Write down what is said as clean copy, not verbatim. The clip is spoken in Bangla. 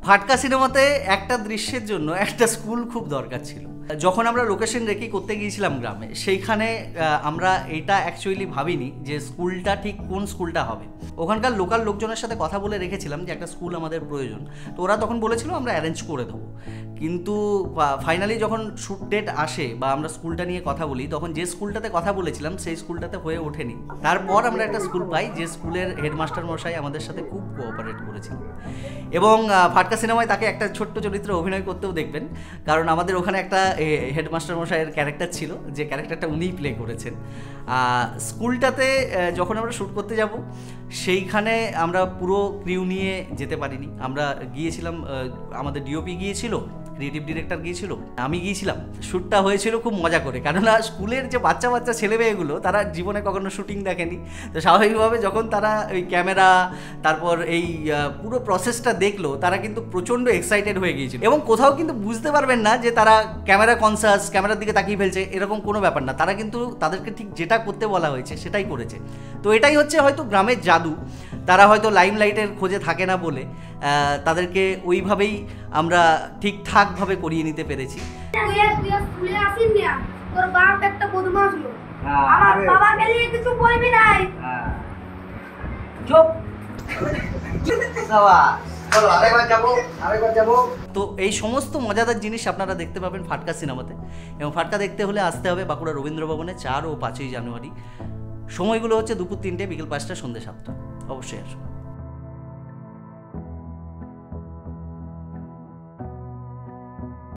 ফাটকা সিনেমাতে একটা দৃশ্যের জন্য একটা স্কুল খুব দরকার ছিল। যখন আমরা লোকেশন রেকি করতে গিয়েছিলাম গ্রামে, সেইখানে আমরা এটা অ্যাকচুয়ালি ভাবিনি যে স্কুলটা ঠিক কোন স্কুলটা হবে। ওখানকার লোকাল লোকজনের সাথে কথা বলে রেখেছিলাম যে একটা স্কুল আমাদের প্রয়োজন, তো ওরা তখন বলেছিল আমরা অ্যারেঞ্জ করে দেবো। কিন্তু ফাইনালি যখন শ্যুট ডেট আসে বা আমরা স্কুলটা নিয়ে কথা বলি, তখন যে স্কুলটাতে কথা বলেছিলাম সেই স্কুলটাতে হয়ে ওঠেনি। তারপর আমরা একটা স্কুল পাই যে স্কুলের হেডমাস্টার মশাই আমাদের সাথে খুব কোঅপারেট করেছিলেন, এবং ফাটকা সিনেমায় তাকে একটা ছোট্ট চরিত্রে অভিনয় করতেও দেখবেন, কারণ আমাদের ওখানে একটা হেডমাস্টার মশাইয়ের ক্যারেক্টার ছিল, যে ক্যারেক্টারটা উনিই প্লে করেছেন। স্কুলটাতে যখন আমরা শ্যুট করতে যাব, সেইখানে আমরা পুরো ক্রিউ নিয়ে যেতে পারিনি। আমরা গিয়েছিলাম, আমাদের ডিওপি গিয়েছিল, ক্রিয়েটিভ ডিরেক্টর গিয়েছিল, আমি গিয়েছিলাম। শ্যুটটা হয়েছিল খুব মজা করে, কেননা স্কুলের যে বাচ্চা বাচ্চা ছেলেমেয়েগুলো তারা জীবনে কখনো শ্যুটিং দেখেনি, তো স্বাভাবিকভাবে যখন তারা ওই ক্যামেরা তারপর এই পুরো প্রসেসটা দেখলো, তারা কিন্তু প্রচণ্ড এক্সাইটেড হয়ে গিয়েছিল। এবং কোথাও কিন্তু বুঝতে পারবেন না যে তারা ক্যামেরা কনসাস, ক্যামেরার দিকে তাকিয়ে ফেলছে, এরকম কোনো ব্যাপার না। তারা কিন্তু তাদেরকে ঠিক যেটা করতে বলা হয়েছে সেটাই করেছে। তো এটাই হচ্ছে হয়তো গ্রামের জাদু। তারা হয়তো লাইমলাইটের খোঁজে থাকে না বলে তাদেরকে ওইভাবেই আমরা ঠিকঠাকভাবে করিয়ে নিতে পেরেছি। তো এই সমস্ত মজাদার জিনিস আপনারা দেখতে পাবেন ফাটকা সিনেমাতে, এবং ফাটকা দেখতে হলে আসতে হবে বাঁকুড়া রবীন্দ্র ভবনে 4 ও 5ই জানুয়ারি। সময়গুলো হচ্ছে দুপুর 3টে, বিকেল 5টা, সন্ধ্যে 7টা। অবশ্যই আসুন।